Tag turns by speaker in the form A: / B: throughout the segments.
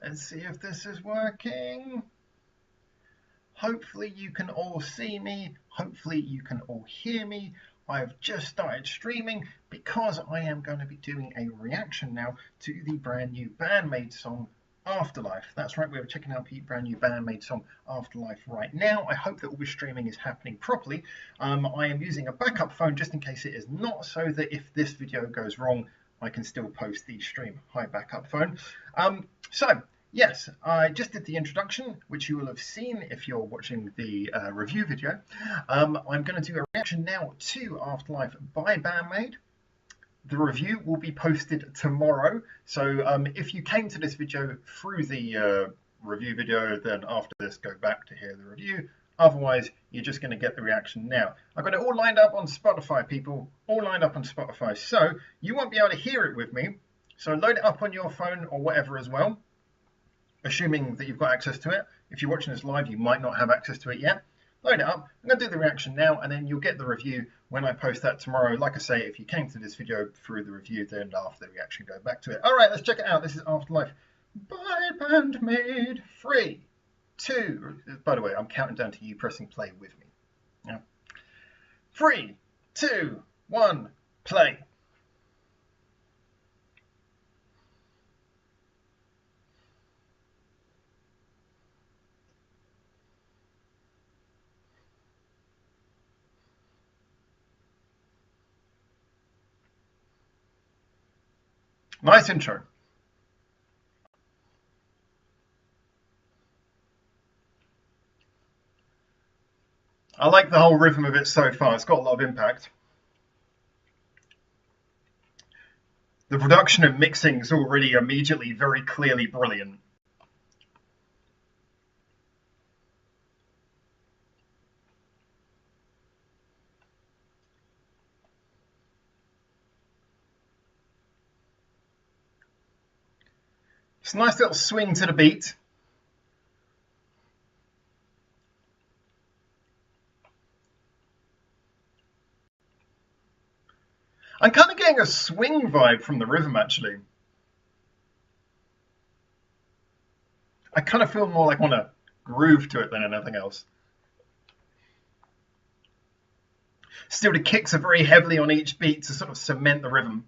A: Let's see if this is working. Hopefully you can all see me. Hopefully you can all hear me. I've just started streaming because I am going to be doing a reaction now to the brand new Band-Maid song, Afterlife. That's right, we're checking out the brand new Band-Maid song, Afterlife, right now. I hope that all the streaming is happening properly. I am using a backup phone just in case it is not, so that if this video goes wrong, I can still post the stream. Hi, backup phone. Yes, I just did the introduction, which you will have seen if you're watching the review video. I'm going to do a reaction now to Afterlife by Band-Maid. The review will be posted tomorrow, so if you came to this video through the review video, then after this go back to hear the review. Otherwise, you're just going to get the reaction now. I've got it all lined up on Spotify, people, all lined up on Spotify, so you won't be able to hear it with me. So load it up on your phone or whatever as well, assuming that you've got access to it. If you're watching this live, you might not have access to it yet. Load it up. I'm going to do the reaction now, and then you'll get the review when I post that tomorrow. Like I say, if you came to this video through the review, then after the reaction, go back to it. All right, let's check it out. This is Afterlife by Band-Maid. 3, 2. By the way, I'm counting down to you pressing play with me. Yeah. 3, 2, 1, play. Nice intro. I like the whole rhythm of it so far. It's got a lot of impact. The production and mixing is already immediately very clearly brilliant. It's a nice little swing to the beat. I'm kind of getting a swing vibe from the rhythm, actually. I kind of feel more like I want to groove to it than anything else. Still, the kicks are very heavily on each beat to sort of cement the rhythm.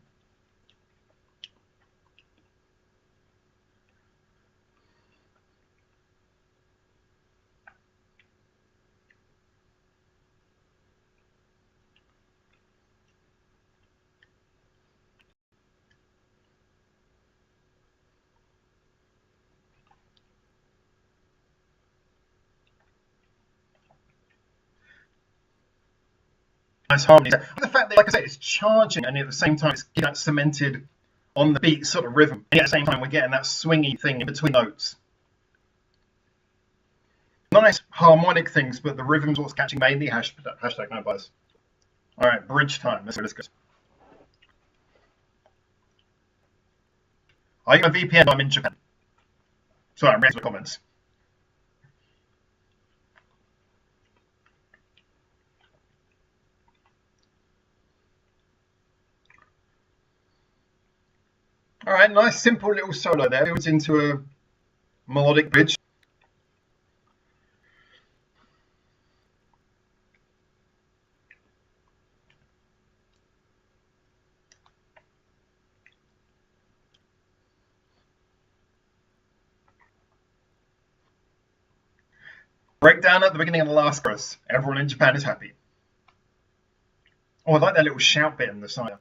A: Nice harmony. The fact that, like I say, it's charging and at the same time it's getting that cemented on the beat sort of rhythm. And at the same time, we're getting that swingy thing in between notes. Nice harmonic things, but the rhythm's what's catching mainly. Hashtag no bias. All right, bridge time. Let's go. Are you a VPN? I'm in Japan. Sorry, I'm reading the comments. All right, nice simple little solo there. Builds into a melodic bridge. Breakdown at the beginning of the last chorus. Everyone in Japan is happy. Oh, I like that little shout bit in the side.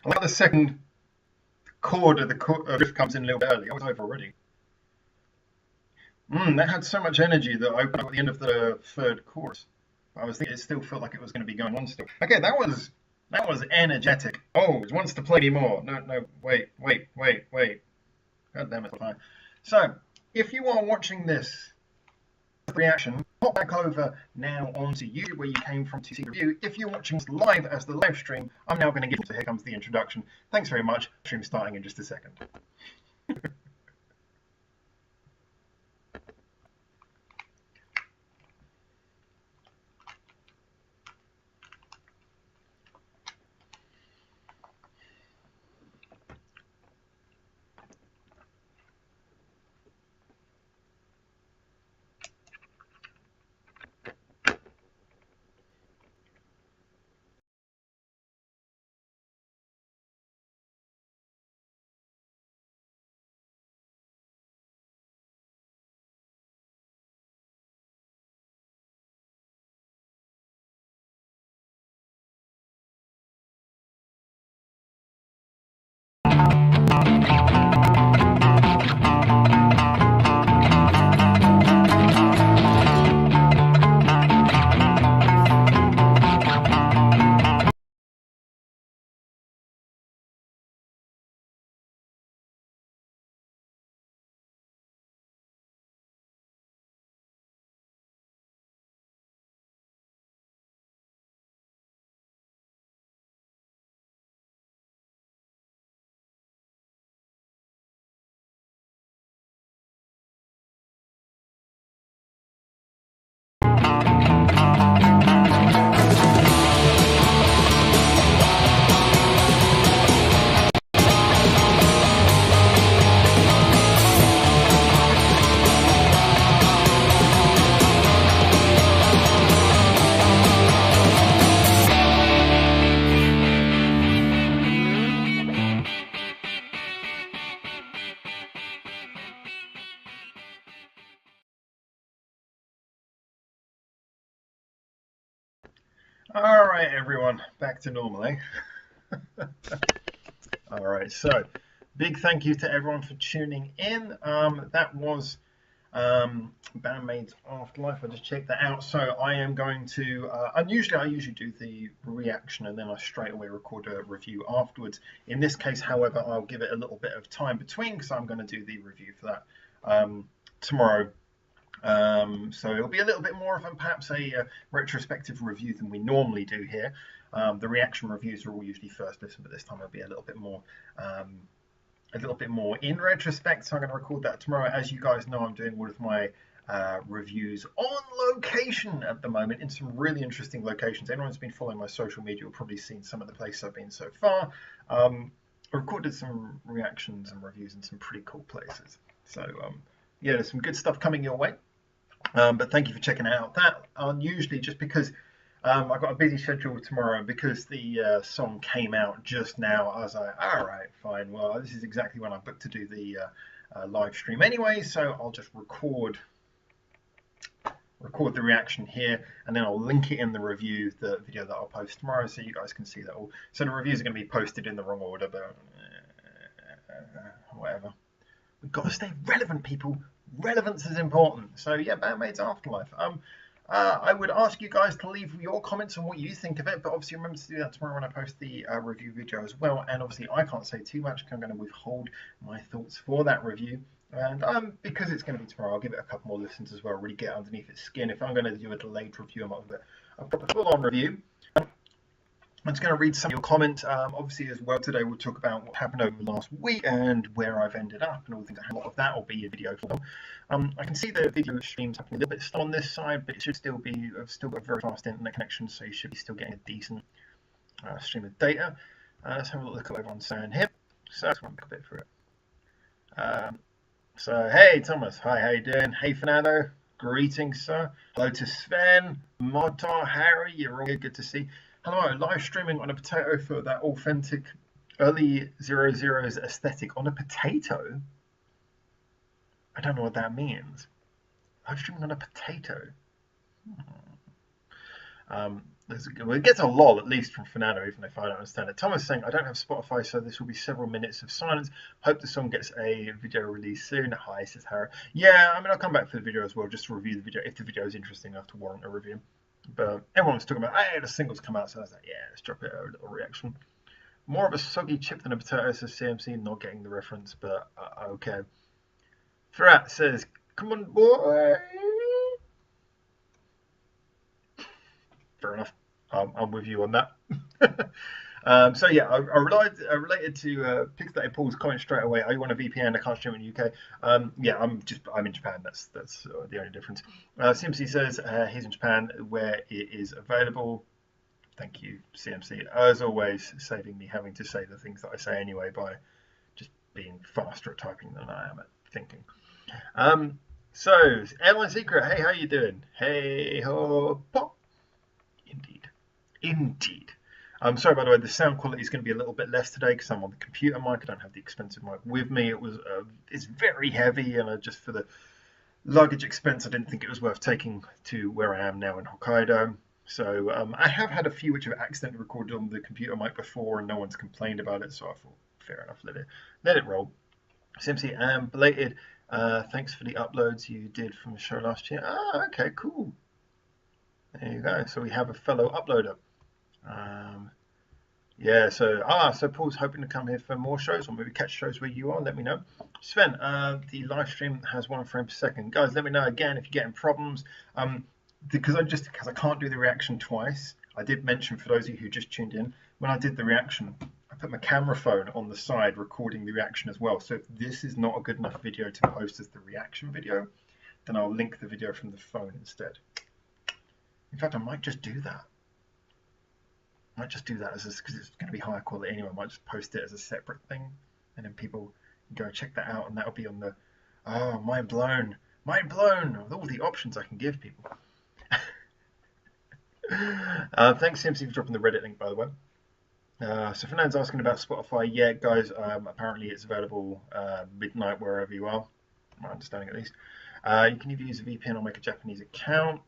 A: I like the second chord of the riff comes in a little bit early. I was over already. That had so much energy that I opened up at the end of the third chorus. I was thinking it still felt like it was going to be going on still. Okay, that was energetic. Oh, it wants to play me more. No, wait. God damn it. So, if you are watching this reaction, pop back over now onto YouTube where you came from to see the review. If you're watching this live as the live stream, I'm now going to give it to here comes the introduction. Thanks very much. Stream starting in just a second. All right, everyone, back to normal, eh? All right, so big thank you to everyone for tuning in. That was Bandmaid's Afterlife. I just checked that out. So I am going to. I usually do the reaction and then I straight away record a review afterwards. In this case, however, I'll give it a little bit of time between because I'm going to do the review for that tomorrow. So it'll be a little bit more of perhaps a retrospective review than we normally do here. The reaction reviews are all usually first listen, but this time it'll be um, a little bit more in retrospect. So I'm going to record that tomorrow. As you guys know, I'm doing all of my reviews on location at the moment in some really interesting locations. Anyone who's been following my social media will probably seen some of the places I've been so far. I recorded some reactions and reviews in some pretty cool places. So yeah, there's some good stuff coming your way. But thank you for checking out. That unusually, just because I've got a busy schedule tomorrow, and because the song came out just now, I was like, all right, fine. Well, this is exactly when I booked to do the live stream anyway, so I'll just record the reaction here, and then I'll link it in the review, the video that I'll post tomorrow, so you guys can see that all. So the reviews are going to be posted in the wrong order, but whatever. We've got to stay relevant, people. Relevance is important. So yeah, Bandmaid's Afterlife. I would ask you guys to leave your comments on what you think of it, but obviously remember to do that tomorrow when I post the review video as well. And obviously I can't say too much because I'm going to withhold my thoughts for that review. And because it's going to be tomorrow, I'll give it a couple more listens as well, really get underneath its skin. If I'm going to do a delayed review, I might do a proper full-on review. I'm just going to read some of your comments. Obviously, as well, today we'll talk about what happened over the last week and where I've ended up and all the things. A lot of that will be a video for them. I can see the video streams happening a little bit slow on this side, but it should still be. I've still got a very fast internet connection, so you should be still getting a decent stream of data. Let's have a look at what everyone's saying here. So let's run back a bit through it. So hey Thomas, hi, how you doing? Hey Fernando, greetings sir. Hello to Sven, Motar, Harry, you're all good to see. Hello, live streaming on a potato for that authentic early 00s aesthetic on a potato? I don't know what that means. Live streaming on a potato. Well, it gets a lol, at least from Fernando, even if I don't understand it. Thomas saying, I don't have Spotify, so this will be several minutes of silence. Hope the song gets a video release soon. Hi, says Harry. Yeah, I mean, I'll come back for the video as well, just to review the video, if the video is interesting enough to warrant a review. But everyone was talking about, hey, the singles come out, so I was like, yeah, let's drop it a little reaction. More of a soggy chip than a potato, says CMC, not getting the reference, but okay. Ferrat says, come on, boy. Fair enough. I'm with you on that. So yeah, I related to Pixelated Paul's comment straight away. I want a VPN. I can't stream in the UK. Yeah, I'm in Japan. That's the only difference. CMC says he's in Japan where it is available. Thank you, CMC, as always, saving me having to say the things that I say anyway by just being faster at typing than I am at thinking. So Airline Secret, hey, how you doing? Hey ho pop. Indeed. I'm sorry, by the way, the sound quality is going to be a little bit less today because I'm on the computer mic. I don't have the expensive mic with me. It's very heavy, and just for the luggage expense, I didn't think it was worth taking to where I am now in Hokkaido. So I have had a few which have accidentally recorded on the computer mic before, and no one's complained about it. So I thought, fair enough, let it roll. Simply belated. Thanks for the uploads you did from the show last year. Okay, cool. There you go. So we have a fellow uploader. Yeah, so Paul's hoping to come here for more shows, or maybe catch shows where you are. Let me know. Sven, the live stream has 1 frame per second. Guys, let me know again if you're getting problems. Because I can't do the reaction twice. I did mention for those of you who just tuned in, when I did the reaction, I put my camera phone on the side recording the reaction as well. So if this is not a good enough video to post as the reaction video, then I'll link the video from the phone instead. In fact, I might just do that. Because it's going to be higher quality anyway. I might just post it as a separate thing, and then people can go check that out, and that'll be on the. Oh, mind blown with all the options I can give people. Thanks, CMC, for dropping the Reddit link, by the way. So Fernand's asking about Spotify. Yeah, guys, apparently it's available midnight wherever you are. My understanding, at least. You can either use a VPN or make a Japanese account.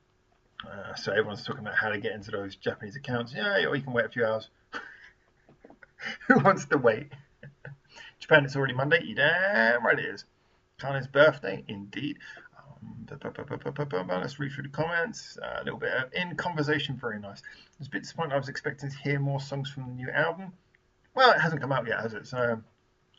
A: So everyone's talking about how to get into those Japanese accounts. Yeah, or you can wait a few hours. Who wants to wait? Japan, it's already Monday. You damn right it is. Kane's birthday, indeed. Let's read through the comments. A little bit of in conversation, very nice. I was a bit disappointed. I was expecting to hear more songs from the new album. Well, it hasn't come out yet, has it? So,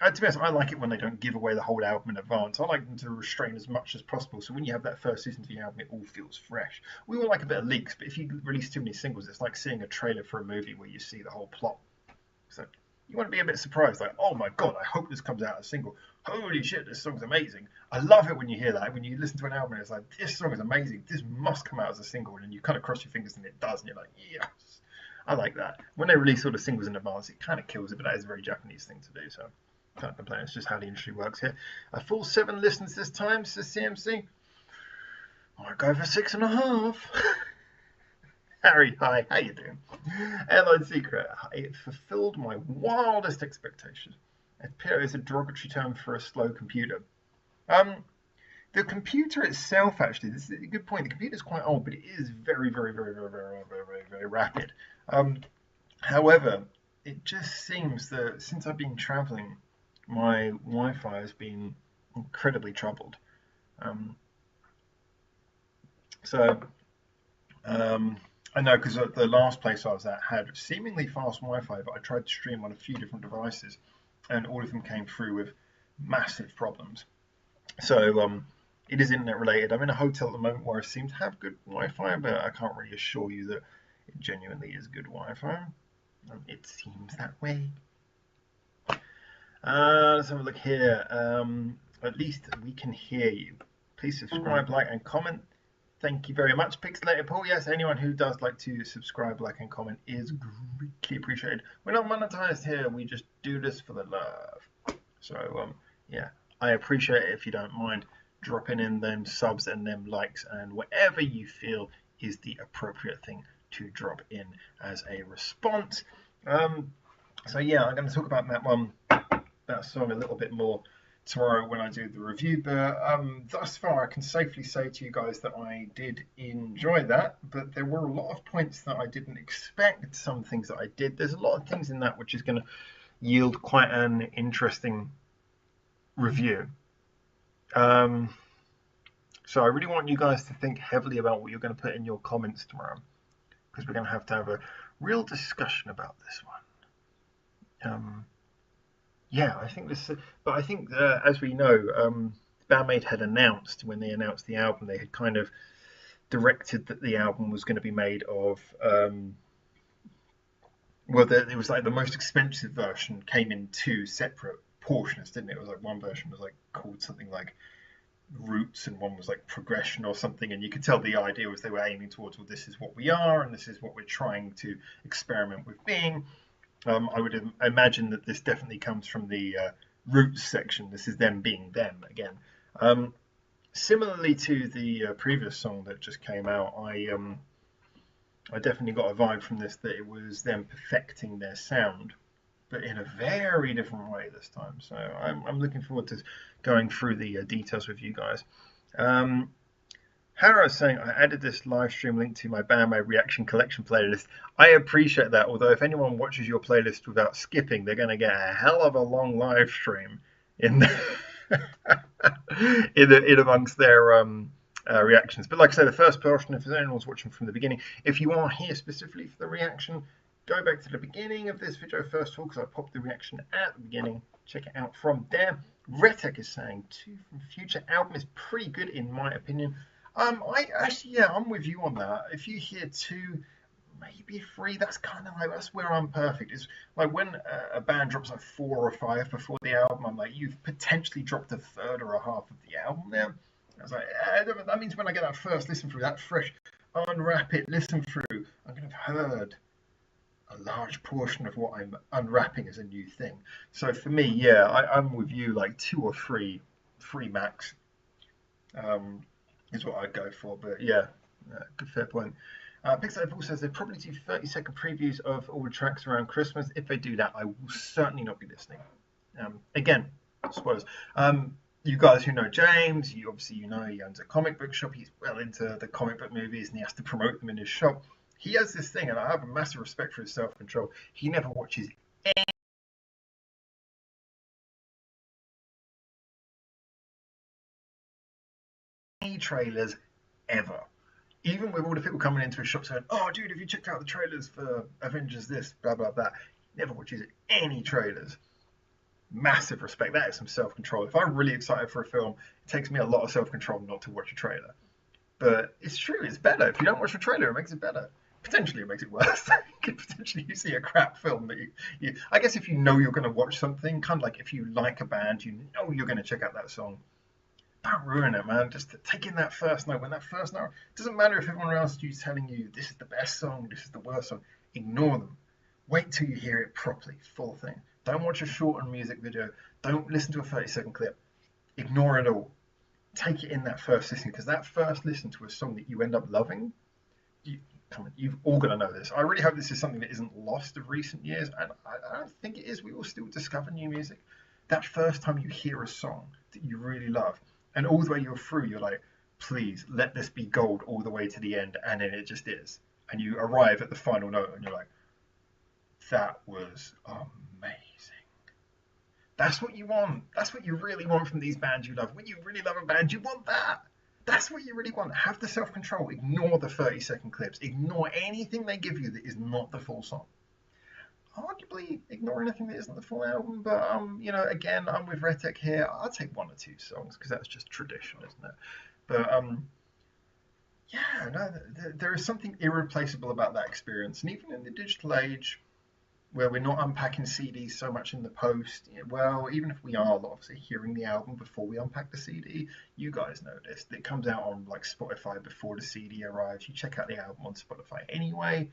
A: to be honest, I like it when they don't give away the whole album in advance. I like them to restrain as much as possible. So when you have that first listen to the album, it all feels fresh. We all like a bit of leaks, but if you release too many singles, it's like seeing a trailer for a movie where you see the whole plot. So you want to be a bit surprised, like, oh my god, I hope this comes out as a single. Holy shit, this song's amazing. I love it when you hear that. When you listen to an album and it's like, this song is amazing. This must come out as a single. And you kind of cross your fingers and it does. And you're like, yes. I like that. When they release all the singles in advance, it kind of kills it, but that is a very Japanese thing to do. So can't complain. It's just how the industry works here. A full 7 listens this time, says CMC. I might go for 6.5. Harry, hi, how you doing? Airline Secret, it fulfilled my wildest expectations. Piro is a derogatory term for a slow computer. The computer itself, actually, this is a good point. The computer is quite old, but it is very, very, very, very, very, very, very, very rapid. However, it just seems that since I've been traveling, my Wi-Fi has been incredibly troubled. I know because the last place I was at had seemingly fast Wi-Fi, but I tried to stream on a few different devices, and all of them came through with massive problems. So it is internet related. I'm in a hotel at the moment where I seem to have good Wi-Fi, but I can't really assure you that it genuinely is good Wi-Fi. It seems that way. Let's have a look here. At least we can hear you. Please subscribe, like, and comment. Thank you very much, Pixelated Paul. Yes, anyone who does like to subscribe, like, and comment is greatly appreciated. We're not monetized here. We just do this for the love. So, yeah, I appreciate it if you don't mind dropping in them subs and them likes and whatever you feel is the appropriate thing to drop in as a response. So, yeah, I'm going to talk about that song a little bit more tomorrow when I do the review, but thus far I can safely say to you guys that I did enjoy that, but there were a lot of points that I didn't expect, some things that I did. There's a lot of things in that which is going to yield quite an interesting review. So I really want you guys to think heavily about what you're going to put in your comments tomorrow, because we're going to have a real discussion about this one. Yeah, I think this, but I think as we know, BAND-MAID had announced when they announced the album, they had kind of directed that the album was going to be made of, it was like the most expensive version came in 2 separate portions, didn't it? It was like one version was like called something like Roots and one was like Progression or something, and you could tell the idea was they were aiming towards, well, this is what we are and this is what we're trying to experiment with being. I would imagine that this definitely comes from the Roots section. This is them being them again. Similarly to the previous song that just came out, I definitely got a vibe from this that it was them perfecting their sound, but in a very different way this time. So I'm looking forward to going through the details with you guys. Hara is saying, I added this live stream link to my BAND-MAID reaction collection playlist. I appreciate that, although if anyone watches your playlist without skipping, they're going to get a hell of a long live stream in amongst their reactions. But like I say, the first portion, if anyone's watching from the beginning, if you are here specifically for the reaction, go back to the beginning of this video first of all, because I popped the reaction at the beginning. Check it out from there. Retek is saying, 2 from Future album is pretty good in my opinion. I'm with you on that. If you hear 2, maybe 3, that's kind of like, that's where I'm perfect. It's like when a band drops like 4 or 5 before the album, I'm like, you've potentially dropped a third or a half of the album now. I was like, that means when I get that first listen through, that fresh, unwrap it, listen through, I'm going to have heard a large portion of what I'm unwrapping as a new thing. So for me, yeah, I'm with you, like 2 or 3 max. Is what I'd go for, but yeah, good fair point. Pixel Paul says they probably do 30-second previews of all the tracks around Christmas. If they do that, I will certainly not be listening. Again, spoilers. you guys who know James, you obviously he owns a comic book shop. He's well into the comic book movies and he has to promote them in his shop. He has this thing, and I have a massive respect for his self-control. He never watches any trailers ever. Even with all the people coming into his shop saying, "Oh, dude, have you checked out the trailers for Avengers this, blah, blah, blah." He never watches any trailers. Massive respect. That is some self-control. If I'm really excited for a film, it takes me a lot of self-control not to watch a trailer. But it's true, it's better. If you don't watch a trailer, it makes it better. Potentially, it makes it worse. Potentially, you see a crap film that I guess if you know you're going to watch something, kind of like if you like a band, you know you're going to check out that song. Don't ruin it, man. Just take in that first note. When that first note, it doesn't matter if everyone else is telling you this is the best song, this is the worst song. Ignore them. Wait till you hear it properly, full thing. Don't watch a shortened music video. Don't listen to a 30-second clip. Ignore it all. Take it in that first listen, because that first listen to a song that you end up loving, you've all got to know this. I really hope this is something that isn't lost of recent years, and I don't think it is. We will still discover new music. That first time you hear a song that you really love, and all the way you're through, you're like, please, let this be gold all the way to the end, and then it just is. And you arrive at the final note, and you're like, that was amazing. That's what you want. That's what you really want from these bands you love. When you really love a band, you want that. That's what you really want. Have the self-control. Ignore the 30-second clips. Ignore anything they give you that is not the full song. Arguably, ignore anything that isn't the full album. But, again, I'm with Retek here. I'll take one or two songs because that's just tradition, isn't it? But, there is something irreplaceable about that experience. And even in the digital age, where we're not unpacking CDs so much in the post. Well, even if we are obviously hearing the album before we unpack the CD, you guys know this. It comes out on like Spotify before the CD arrives. You check out the album on Spotify anyway.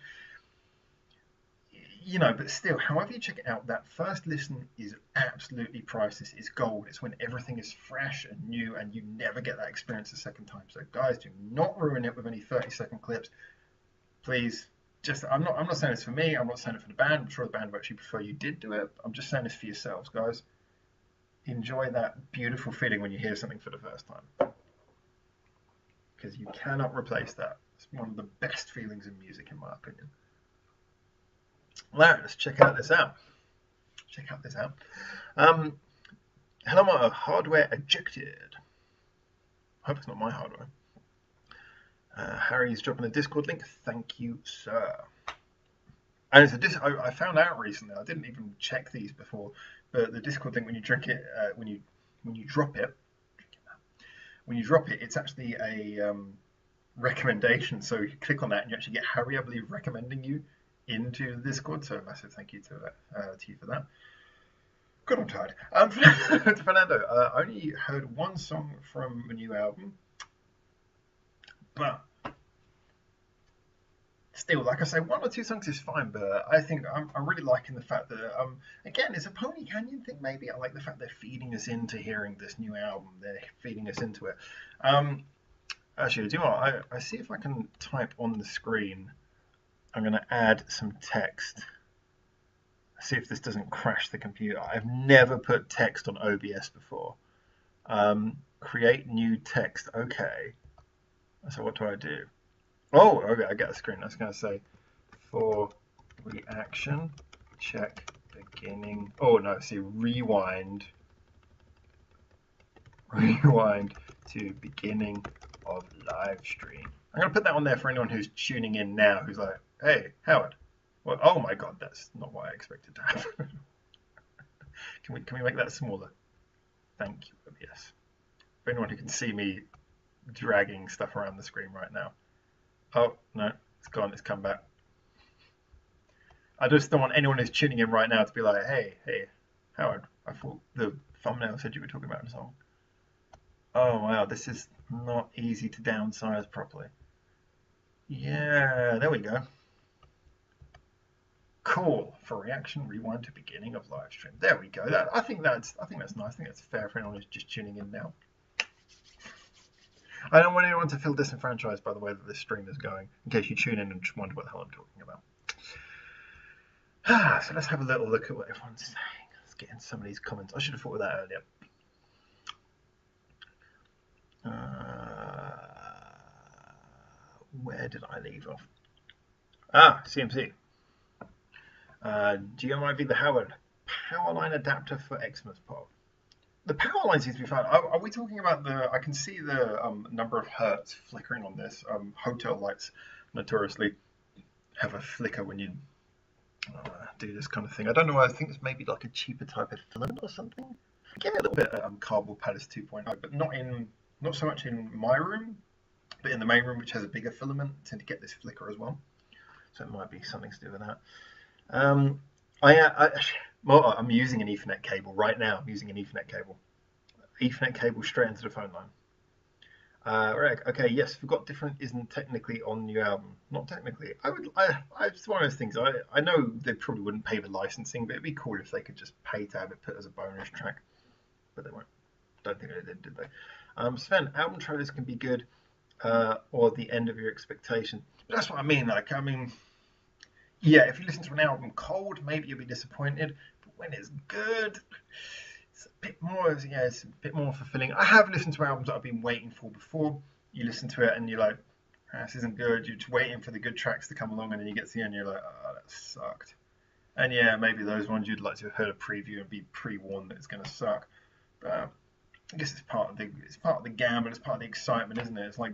A: But still, however you check it out, that first listen is absolutely priceless. It's gold. It's when everything is fresh and new and you never get that experience a second time. So guys, do not ruin it with any 30-second clips. Please. I'm not saying this for me. I'm not saying it for the band. I'm sure the band would actually prefer you did do it. I'm just saying this for yourselves, guys. Enjoy that beautiful feeling when you hear something for the first time, because you cannot replace that. It's one of the best feelings in music, in my opinion. All right, let's check this out. Hello, my hardware ejected. Hope it's not my hardware. Harry's dropping a Discord link. Thank you, sir. And it's I found out recently. I didn't even check these before, but the Discord link, when you drink it, when you drop it, it's actually a recommendation. So you click on that, and you actually get Harry, I believe, recommending you into the Discord. So a massive thank you to you for that. God, I'm tired. Fernando, I only heard one song from the new album. But still, like I say, one or two songs is fine. But I think I'm really liking the fact that, again, it's a Pony Canyon thing. Maybe I like the fact they're feeding us into hearing this new album. They're feeding us into it. Actually, do you know what? I see if I can type on the screen. I'm going to add some text. See if this doesn't crash the computer. I've never put text on OBS before. Create new text. Okay. So what do I do? Oh, okay, I get a screen. I was going to say, for reaction, check beginning. Oh, no, see, rewind to beginning of live stream. I'm going to put that on there for anyone who's tuning in now, who's like, hey, Howard. Well, oh my God, that's not what I expected to happen. Can we make that smaller? Thank you, OBS. For anyone who can see me dragging stuff around the screen right now. Oh, no, it's gone. It's come back. I just don't want anyone who's tuning in right now to be like, hey, Howard, I thought the thumbnail said you were talking about a song. Oh, wow, this is not easy to downsize properly. Yeah, there we go. Cool. For reaction, rewind to beginning of live stream. There we go. I think that's nice. I think that's fair for anyone who's just tuning in now. I don't want anyone to feel disenfranchised by the way that this stream is going, in case you tune in and just wonder what the hell I'm talking about. So let's have a little look at what everyone's saying. Let's get into some of these comments. I should have thought of that earlier. Where did I leave off? Ah, CMC. GMIV the Howard powerline adapter for Xmas Pop. The power line seems to be fine. Are we talking about the? I can see the number of hertz flickering on this. Hotel lights notoriously have a flicker when you do this kind of thing. I don't know. I think it's maybe like a cheaper type of filament or something. Yeah, a little bit Cardboard Palace 2.0, but not so much in my room, but in the main room, which has a bigger filament, tend to get this flicker as well. So it might be something to do with that. I'm using an Ethernet cable right now. I'm using an Ethernet cable. Ethernet cable straight into the phone line. Right, okay, yes, Forgot Different isn't technically on the new album. Not technically. It's one of those things. I know they probably wouldn't pay the licensing, but it'd be cool if they could just pay to have it put as a bonus track. But they won't. Don't think they did they? Sven, album trailers can be good, or the end of your expectation. But that's what I mean. Yeah, if you listen to an album cold, maybe you'll be disappointed. But when it's good, it's a bit more. Yeah, it's a bit more fulfilling. I have listened to albums that I've been waiting for before. You listen to it and you're like, this isn't good. You're just waiting for the good tracks to come along, and then you get to the end, and you're like, oh, that sucked. And yeah, maybe those ones you'd like to have heard a preview and be pre-warned that it's going to suck. But I guess it's part of the gamble. It's part of the excitement, isn't it? It's like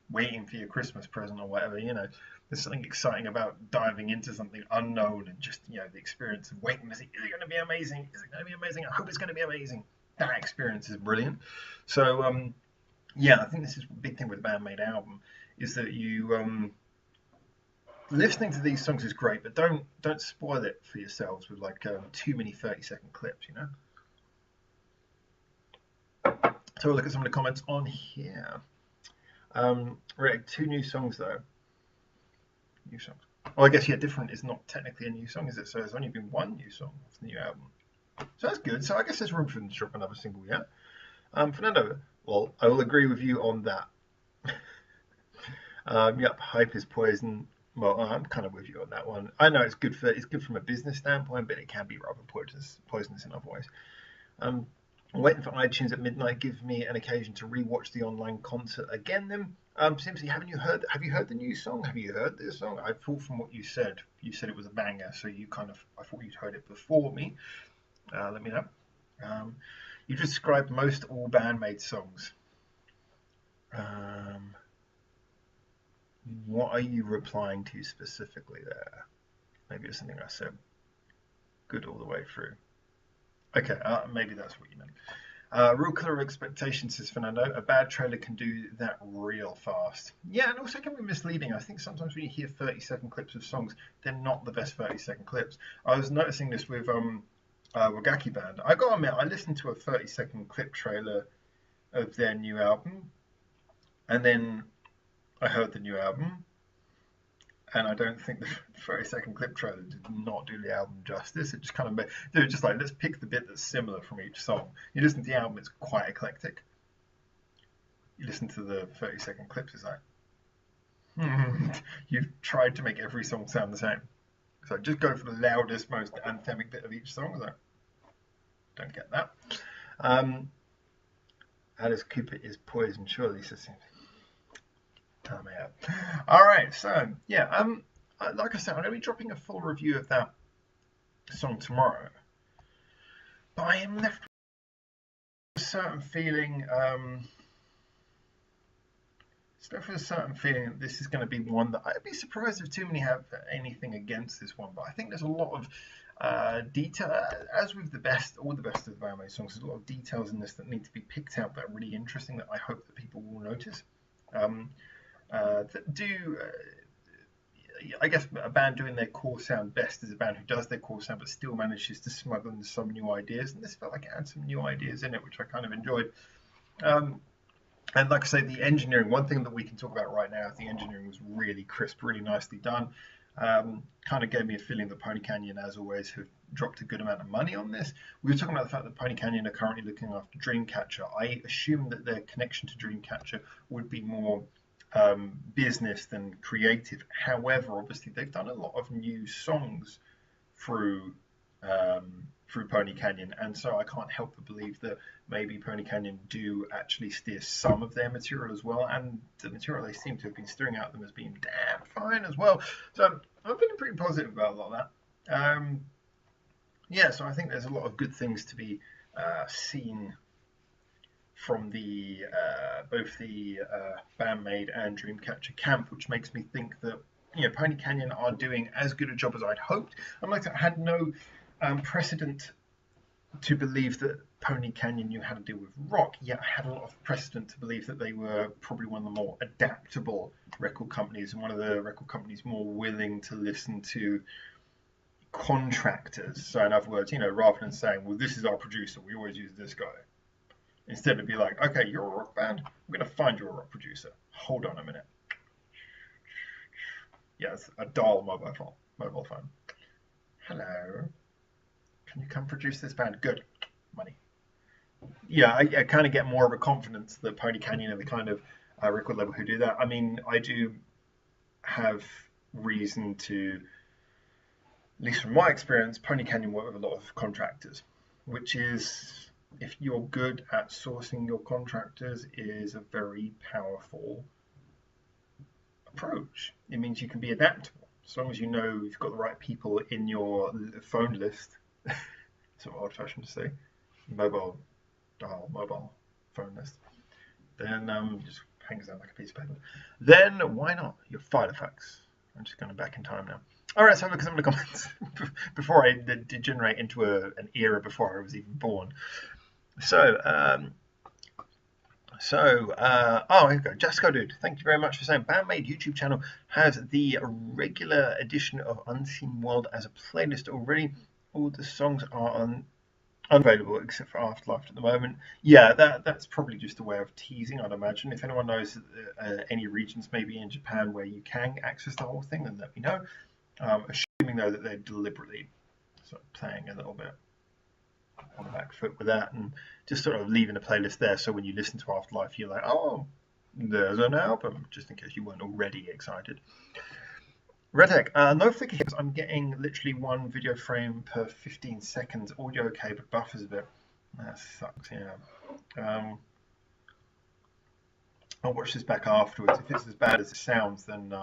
A: waiting for your Christmas present or whatever. There's something exciting about diving into something unknown and just the experience of waiting to see, is it going to be amazing? Is it going to be amazing? I hope it's going to be amazing. That experience is brilliant. So yeah, I think this is a big thing with the BAND-MAID album, is that you listening to these songs is great, but don't spoil it for yourselves with like too many 30-second clips. So we'll look at some of the comments on here. Right, 2 new songs though. New songs. Oh, I guess Different is not technically a new song, is it? So there's only been 1 new song of the new album. So that's good. So I guess there's room for them to drop another single, yeah? Fernando, well, I will agree with you on that. Yep, hype is poison. Well, I'm kind of with you on that one. I know it's good from a business standpoint, but it can be rather poisonous in other ways. Waiting for iTunes at midnight gives me an occasion to rewatch the online concert again. Then, Simpsy, have you heard the new song? Have you heard this song? I thought from what you said it was a banger. So I thought you'd heard it before me. Let me know. You described most all BAND-MAID songs. What are you replying to specifically there? Maybe it's something I said. Good all the way through. Okay, maybe that's what you meant. Real clear expectations, says Fernando. A bad trailer can do that real fast. Yeah, and also can be misleading. I think sometimes when you hear 30-second clips of songs, they're not the best 30-second clips. I was noticing this with Wagaki Band. I gotta admit, I listened to a 30-second clip trailer of their new album, and then I heard the new album, and I don't think the 30-second clip trailer did not do the album justice. It just kind of they were just like, let's pick the bit that's similar from each song. You listen to the album, it's quite eclectic. You listen to the 30-second clips, it's like, you've tried to make every song sound the same. So just go for the loudest, most anthemic bit of each song. So don't get that. Alice Cooper is poison, surely, says all right, so yeah, like I said, I'm going to be dropping a full review of that song tomorrow, but I am left with a certain feeling. That this is going to be one that I'd be surprised if too many have anything against this one. But I think there's a lot of detail, as with all the best of the BAND-MAID songs. There's a lot of details in this that need to be picked out that are really interesting, that I hope that people will notice. I guess a band doing their core sound best is a band who does their core sound but still manages to smuggle in some new ideas, and this felt like it had some new ideas in it, which I kind of enjoyed. And like I say, the engineering, one thing that we can talk about right now is the engineering was really crisp, really nicely done. Kind of gave me a feeling that Pony Canyon, as always, have dropped a good amount of money on this. We were talking about the fact that Pony Canyon are currently looking after Dreamcatcher. I assume that their connection to Dreamcatcher would be more business than creative. However, obviously they've done a lot of new songs through through Pony Canyon, and so I can't help but believe that maybe Pony Canyon do actually steer some of their material as well, and the material they seem to have been steering out them has been damn fine as well. So I'm feeling pretty positive about a lot of that. Yeah, so I think there's a lot of good things to be seen from the both the BAND-MAID and Dreamcatcher camp, which makes me think that Pony Canyon are doing as good a job as I'd hoped. I had no precedent to believe that Pony Canyon knew how to deal with rock, yet I had a lot of precedent to believe that they were probably one of the more adaptable record companies and one of the record companies more willing to listen to contractors. So in other words, rather than saying, well, this is our producer, we always use this guy, instead of be like, okay, you're a rock band, I'm going to find you a rock producer. Hold on a minute. Yes, a dial mobile phone. Hello. Can you come produce this band? Good. Money. Yeah, I kind of get more of a confidence that Pony Canyon are the kind of record label who do that. I mean, I do have reason to, at least from my experience, Pony Canyon work with a lot of contractors, which is, if you're good at sourcing your contractors, is a very powerful approach. It means you can be adaptable as long as you know you've got the right people in your phone list. Sort of old-fashioned to say, mobile phone list. Then just hangs out like a piece of paper. Then why not? Your file effects. I'm just going back in time now. All right, let's have a look at some of the comments before I degenerate into an era before I was even born. So, here we go. Jessica Dude, thank you very much for saying BAND-MAID YouTube channel has the regular edition of Unseen World as a playlist already. All the songs are unavailable except for Afterlife at the moment. Yeah, that's probably just a way of teasing, I'd imagine. If anyone knows any regions maybe in Japan where you can access the whole thing, then let me know. Assuming though that they're deliberately sort of playing a little bit on the back foot with that and just sort of leaving a playlist there, so when you listen to Afterlife you're like, oh, there's an album, just in case you weren't already excited. Redheck, no flicker here. I'm getting literally one video frame per 15 seconds. Audio okay, but buffers a bit. That sucks, yeah. I'll watch this back afterwards. If it's as bad as it sounds, then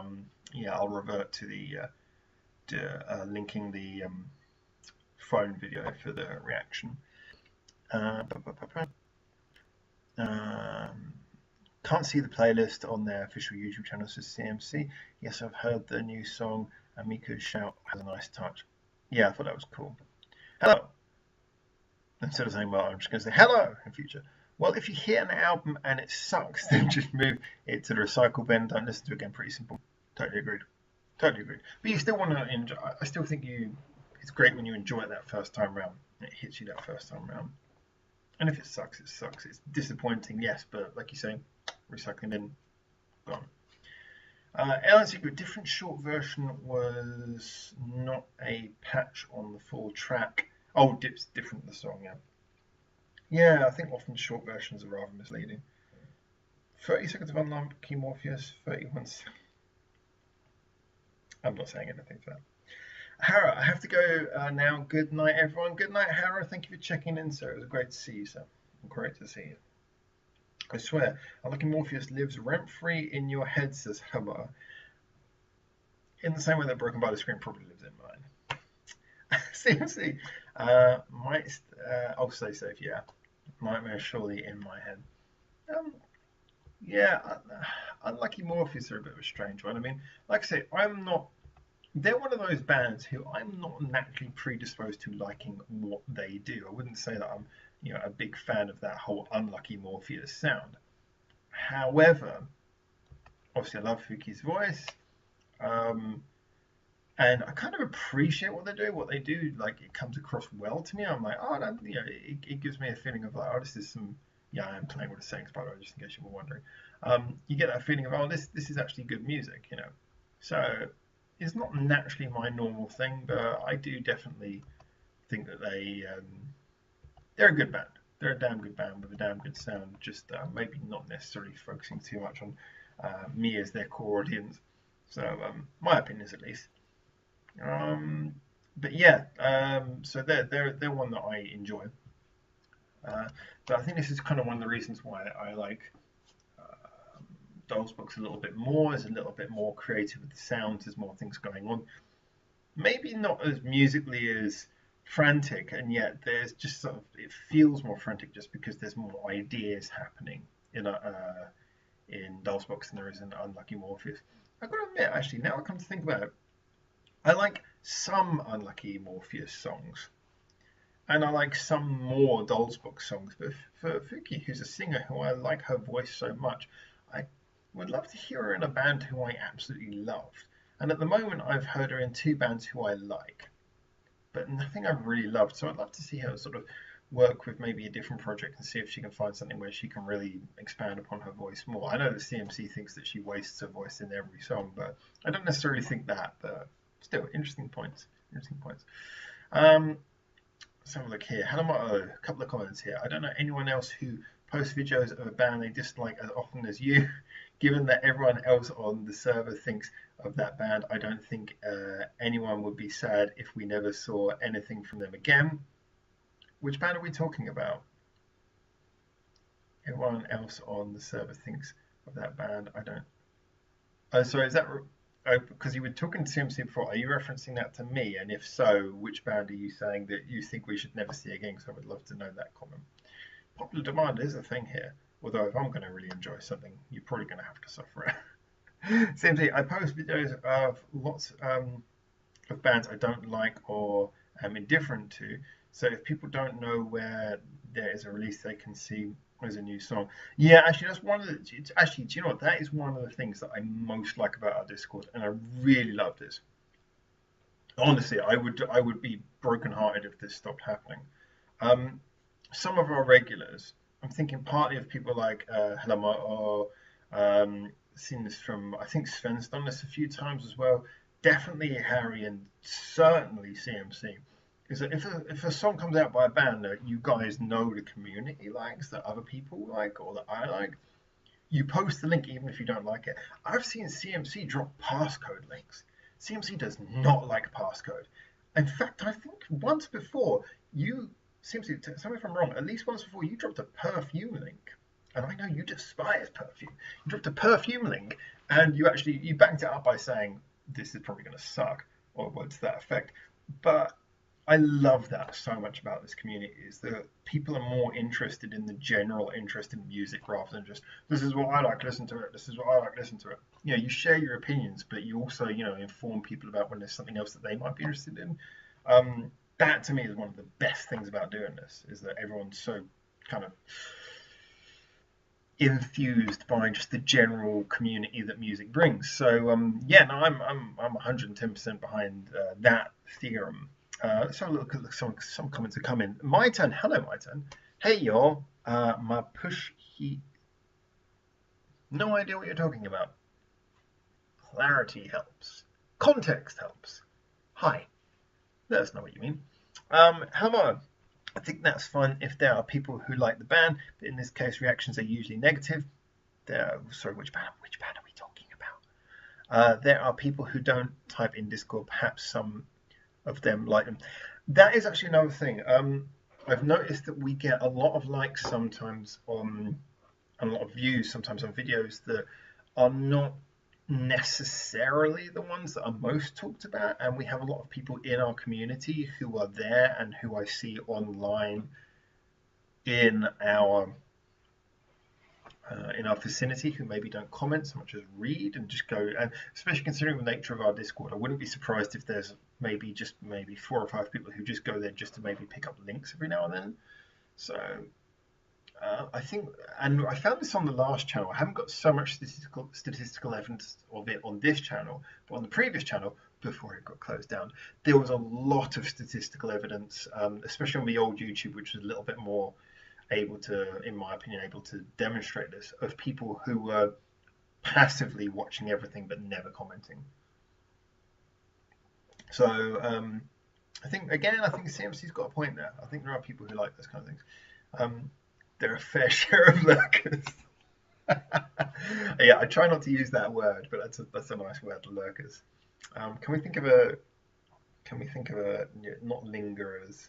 A: yeah, I'll revert to the linking the phone video for the reaction. Can't see the playlist on their official YouTube channel, says CMC. Yes, I've heard the new song, Amiku's Shout has a nice touch. Yeah, I thought that was cool. Hello. Instead of saying, well, I'm just going to say hello in future. Well, if you hear an album and it sucks, then just move it to the recycle bin. Don't listen to it again. Pretty simple. Totally agreed. Totally agreed. But you still want to enjoy. I still think it's great when you enjoy it that first time round. It hits you that first time round. And if it sucks, it sucks. It's disappointing, yes, but like you say, recycling bin, gone. Alan Secret, different short version was not a patch on the full track. Oh, Dip's different the song, yeah. Yeah, I think often short versions are rather misleading. 30 seconds of Unlucky Morpheus, 31 seconds. I'm not saying anything for that. Hara, I have to go now. Good night, everyone. Good night, Hara. Thank you for checking in, sir. It was great to see you, sir. Great to see you. I swear, Unlucky Morpheus lives rent-free in your head, says Haba. In the same way that Broken by the Screen probably lives in mine. CMC. I'll stay safe, yeah. Nightmare surely in my head. Yeah, Unlucky Morpheus are a bit of a strange one. I mean, like I say, they're one of those bands who I'm not naturally predisposed to liking what they do. I wouldn't say that I'm, a big fan of that whole Unlucky Morpheus sound. However, obviously I love Fuki's voice, and I kind of appreciate what they do. What they do, like, it comes across well to me. I'm like, oh, that, it gives me a feeling of like, oh, this is some. Yeah, I am playing with the sayings, by the way, just in case you were wondering. You get that feeling of, oh, this is actually good music, So it's not naturally my normal thing, but I do definitely think that they're a good band. They're a damn good band with a damn good sound. Just maybe not necessarily focusing too much on me as their core audience. So my opinion is, at least. But yeah, so they're one that I enjoy. But I think this is kind of one of the reasons why I like Doll's Books a little bit more. Is a little bit more creative with the sounds. There's more things going on. Maybe not as musically as frantic, and yet there's just sort of it feels more frantic just because there's more ideas happening in Doll's Books than there is in Unlucky Morpheus. I've got to admit, actually, now I come to think about it, I like some Unlucky Morpheus songs, and I like some more Doll's Book songs. But for Fuki, who's a singer who I like her voice so much, I would love to hear her in a band who I absolutely loved. And at the moment, I've heard her in two bands who I like, but nothing I've really loved. So I'd love to see her sort of work with maybe a different project and see if she can find something where she can really expand upon her voice more. I know that CMC thinks that she wastes her voice in every song, but I don't necessarily think that. But still, interesting points. Interesting points. Let's have a look here. A couple of comments here. I don't know anyone else who posts videos of a band they dislike as often as you. Given that everyone else on the server thinks of that band, I don't think anyone would be sad if we never saw anything from them again. Which band are we talking about? Everyone else on the server thinks of that band. I don't. Oh, sorry, is that because you were talking to CMC before? Are you referencing that to me? And if so, which band are you saying that you think we should never see again? Because I would love to know that comment. Popular demand is a thing here. Although if I'm going to really enjoy something, you're probably going to have to suffer it. CMC, I post videos of lots of bands I don't like or am indifferent to. So if people don't know where there is a release, they can see there's a new song. Yeah, actually, that's one of the. Actually, do you know what? That is one of the things that I most like about our Discord, and I really love this. Honestly, I would be brokenhearted if this stopped happening. Um, some of our regulars, I'm thinking partly of people like Helama or seen this from, I think Sven's done this a few times as well. Definitely Harry and certainly CMC. Is that if a song comes out by a band that you guys know the community likes, that other people like, or that I like, you post the link even if you don't like it. I've seen CMC drop passcode links. CMC does not like passcode. In fact, I think once before you, CMC, tell me if I'm wrong, at least once before you dropped a perfume link. And I know you despise perfume. You dropped a perfume link and you backed it up by saying this is probably going to suck or what's that effect. But I love that so much about this community is that people are more interested in the general interest in music rather than just this is what I like, listen to it. This is what I like, listen to it. You share your opinions, but you also inform people about when there's something else that they might be interested in. That to me is one of the best things about doing this is that everyone's so kind of infused by just the general community that music brings. So yeah, no, I'm 110% behind that theorem. Let's have a look at some comments that come in. My turn. Hello, my turn. Hey, y'all. My push heat. No idea what you're talking about. Clarity helps. Context helps. Hi. Let us know what you mean. Hello. I think that's fun if there are people who like the band, but in this case, reactions are usually negative. Sorry, which band are we talking about? There are people who don't type in Discord. Perhaps some of them like them. That is actually another thing. I've noticed that we get a lot of likes sometimes on, and a lot of views sometimes on videos that are not necessarily the ones that are most talked about, and we have a lot of people in our community who are there and who I see online in our vicinity who maybe don't comment so much as read and just go, and especially considering the nature of our Discord, I wouldn't be surprised if there's maybe 4 or 5 people who just go there just to maybe pick up links every now and then. So I think, and I found this on the last channel. I haven't got so much statistical evidence of it on this channel, but on the previous channel, before it got closed down, there was a lot of statistical evidence, especially on the old YouTube, which was a little bit more able to, in my opinion, able to demonstrate this, of people who were passively watching everything but never commenting. So I think CMC's got a point there. I think there are people who like those kind of things. There are a fair share of lurkers. Yeah, I try not to use that word, but that's a nice word, lurkers. Can we think of can we think of a, not lingerers?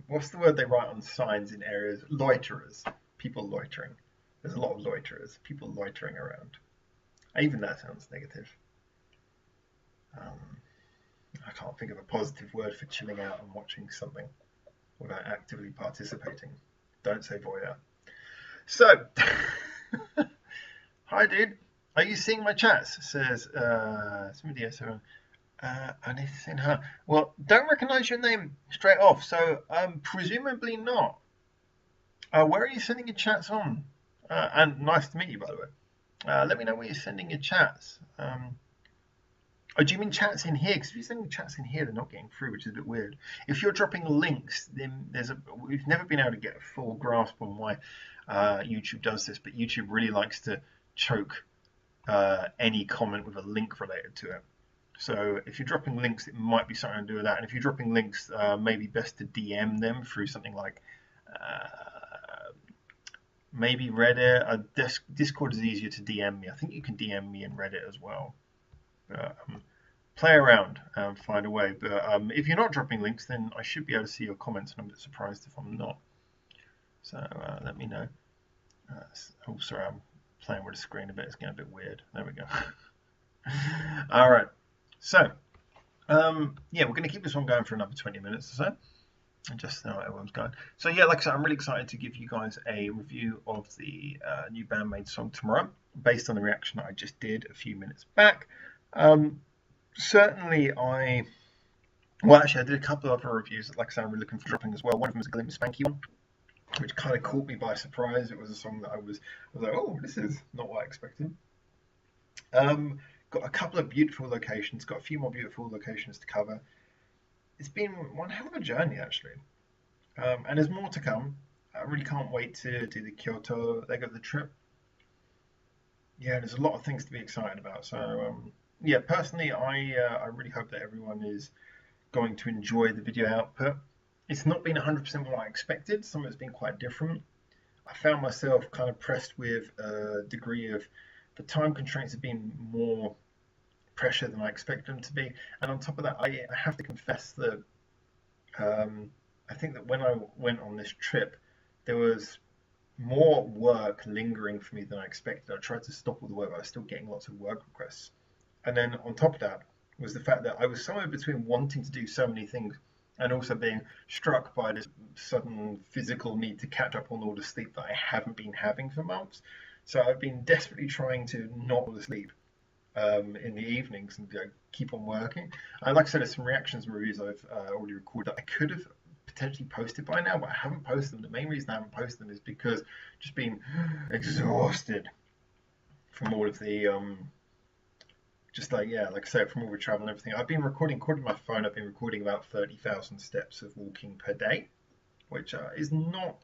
A: What's the word they write on signs in areas? Loiterers. People loitering. There's a lot of loiterers. People loitering around. Even that sounds negative. I can't think of a positive word for chilling out and watching something without actively participating. Don't say voyeur. So, hi dude. Are you seeing my chats? Says somebody else. Well, don't recognise your name straight off, so presumably not. Where are you sending your chats on? And nice to meet you, by the way. Let me know where you're sending your chats. Oh, do you mean chats in here? Because if you're sending chats in here, they're not getting through, which is a bit weird. If you're dropping links, then we've never been able to get a full grasp on why YouTube does this, but YouTube really likes to choke any comment with a link related to it. So if you're dropping links, it might be something to do with that. And if you're dropping links, maybe best to DM them through something like maybe Reddit. Discord is easier to DM me. I think you can DM me in Reddit as well. Play around and find a way. But if you're not dropping links, then I should be able to see your comments, and I'm a bit surprised if I'm not. So let me know. Oh, sorry, I'm playing with the screen a bit. It's getting a bit weird. There we go. All right. So, yeah, we're going to keep this one going for another 20 minutes or so. And just how everyone's going. So, yeah, like I said, I'm really excited to give you guys a review of the new BAND-MAID song tomorrow, based on the reaction that I just did a few minutes back. Certainly, well, actually, I did a couple of other reviews that, like I said, I'm really looking for dropping as well. One of them was a Glim Spanky one, which kind of caught me by surprise. It was a song that I was like, oh, this is not what I expected. Got a couple of beautiful locations, got a few more beautiful locations to cover. It's been one hell of a journey, actually. And there's more to come. I really can't wait to do the Kyoto leg of the trip. Yeah, there's a lot of things to be excited about. So, yeah, personally, I really hope that everyone is going to enjoy the video output. It's not been 100% what I expected. Some of it's been quite different. I found myself kind of pressed with a degree of the time constraints have been more pressure than I expected them to be. And on top of that, I have to confess that I think that when I went on this trip, there was more work lingering for me than I expected. I tried to stop all the work, but I was still getting lots of work requests. And then on top of that was the fact that I was somewhere between wanting to do so many things and also being struck by this sudden physical need to catch up on all the sleep that I haven't been having for months. So I've been desperately trying to not fall asleep in the evenings and keep on working. And like I said, there's some reactions and reviews I've already recorded that I could have potentially posted by now, but I haven't posted them. The main reason I haven't posted them is because I've just been exhausted from all of the like I said, from all the travel and everything. I've been recording my phone. I've been recording about 30,000 steps of walking per day, which is not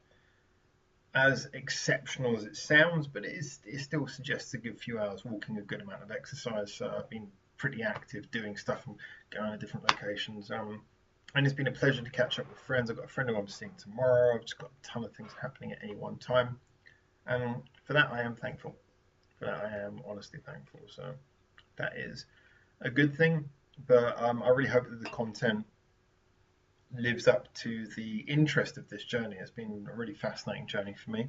A: as exceptional as it sounds, but it still suggests a good few hours walking, a good amount of exercise. So I've been pretty active doing stuff and going to different locations. And it's been a pleasure to catch up with friends. I've got a friend who I'm seeing tomorrow. I've just got a ton of things happening at any one time. And for that, I am thankful. For that, I am honestly thankful. So that is a good thing. But I really hope that the content lives up to the interest of this journey. It's been a really fascinating journey for me.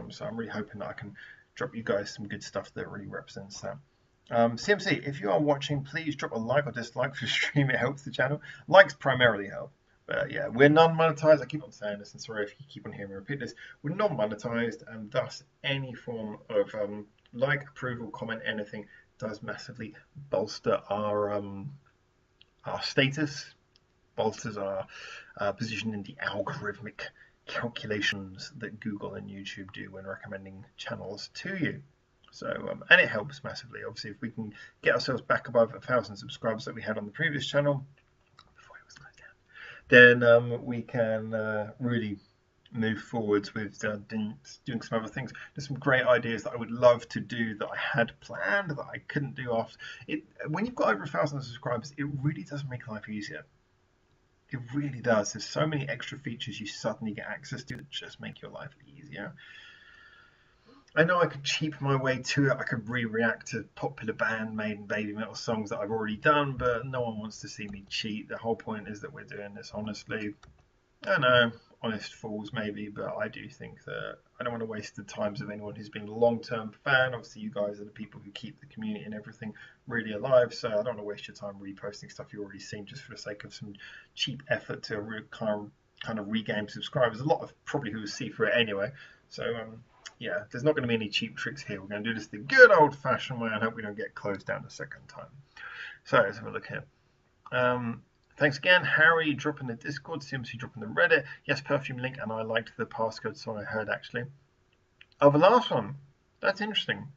A: So I'm really hoping that I can drop you guys some good stuff that really represents that. CMC, if you are watching, please drop a like or dislike for the stream. It helps the channel. Likes primarily help. But yeah, we're non-monetized. I keep on saying this, and sorry if you keep on hearing me repeat this. We're non-monetized, and thus any form of like, approval, comment, anything does massively bolster our status, bolsters our position in the algorithmic calculations that Google and YouTube do when recommending channels to you. So, and it helps massively. Obviously, if we can get ourselves back above 1,000 subscribers that we had on the previous channel, before it was closed down, then we can really move forwards with doing some other things. There's some great ideas that I would love to do that I had planned that I couldn't do after. When you've got over 1,000 subscribers, it really does make life easier. It really does. There's so many extra features you suddenly get access to that just make your life easier. I know I could cheap my way to it. I could react to popular band-made and baby metal songs that I've already done, but no one wants to see me cheat. The whole point is that we're doing this honestly. I know, honest fools maybe, but I do think that I don't want to waste the times of anyone who's been a long-term fan. Obviously, you guys are the people who keep the community and everything really alive, so I don't want to waste your time reposting stuff you've already seen just for the sake of some cheap effort to kind of regain subscribers. A lot of probably who will see through it anyway. So yeah, there's not going to be any cheap tricks here. We're going to do this the good old-fashioned way and hope we don't get closed down a second time. So let's have a look here. Thanks again, Harry, dropping the Discord, CMC dropping the Reddit. Yes, Perfume link, and I liked the passcode song I heard actually. Oh, the last one. That's interesting.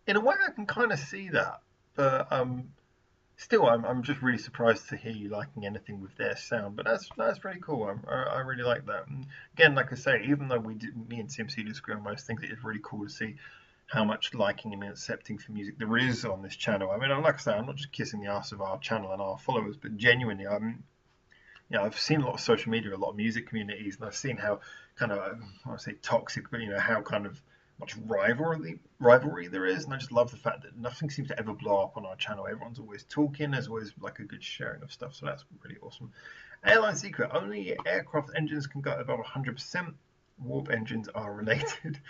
A: In a way, I can kind of see that, but still, I'm just really surprised to hear you liking anything with their sound. But that's really cool. I really like that. And again, like I say, even though me and CMC disagree on most things, it is really cool to see how much liking and accepting for music there is on this channel. I mean, like I say, I'm not just kissing the ass of our channel and our followers, but genuinely, I've seen a lot of social media, a lot of music communities, and I've seen how kind of, I want to say toxic, but how kind of much rivalry there is, and I just love the fact that nothing seems to ever blow up on our channel. Everyone's always talking. There's always like a good sharing of stuff, so that's really awesome. Airline secret: only aircraft engines can go above 100%. Warp engines are related.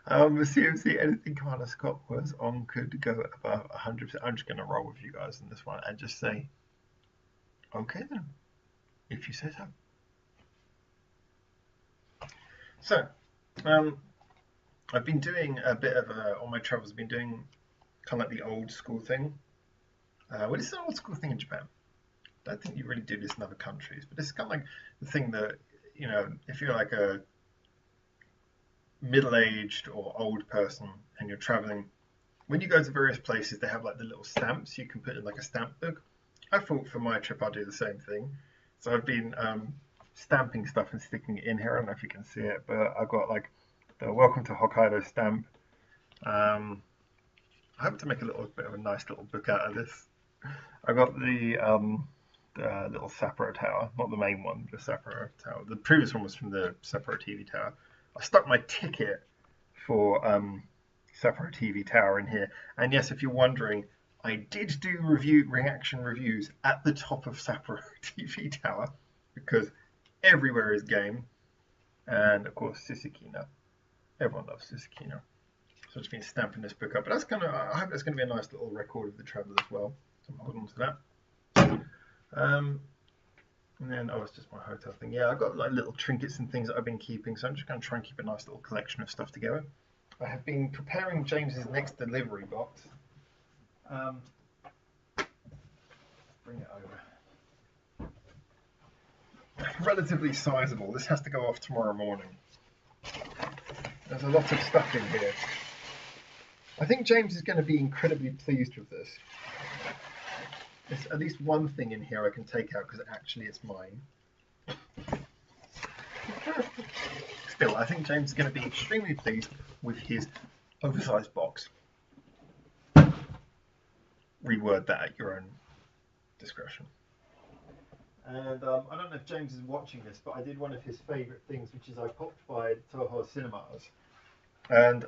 A: CMC, anything Commander Scott was on could go above 100%. I'm just going to roll with you guys in this one and just say, okay then, if you say so. So, I've been doing a bit of on my travels. I've been doing kind of like the old school thing. Well, this is an old school thing in Japan. I don't think you really do this in other countries, but this is kind of like the thing that if you're like a middle-aged or old person and you're traveling, when you go to various places, they have like the little stamps you can put in like a stamp book. I thought for my trip I'd do the same thing, so I've been stamping stuff and sticking it in here. I don't know if you can see it, but I've got like the Welcome to Hokkaido stamp. I hope to make a little bit of a nice little book out of this. I got the little Sapporo Tower, not the main one, the Sapporo Tower. The previous one was from the Sapporo TV Tower. I stuck my ticket for Sapporo TV Tower in here, and yes, if you're wondering, I did do reaction reviews at the top of Sapporo TV Tower because everywhere is game, and of course Sisakina. Everyone loves Sisakina. So I've just been stamping this book up, but I hope that's going to be a nice little record of the travel as well. So I'm holding on to that. And then, it's just my hotel thing. Yeah, I've got like little trinkets and things that I've been keeping, so I'm just going to try and keep a nice little collection of stuff together. I have been preparing James's next delivery box. Bring it over. Relatively sizable. This has to go off tomorrow morning. There's a lot of stuff in here. I think James is going to be incredibly pleased with this. There's at least one thing in here I can take out because actually it's mine. Still, I think James is going to be extremely pleased with his oversized box. Reword that at your own discretion. And I don't know if James is watching this, but I did one of his favourite things, which is I popped by Toho Cinemas. And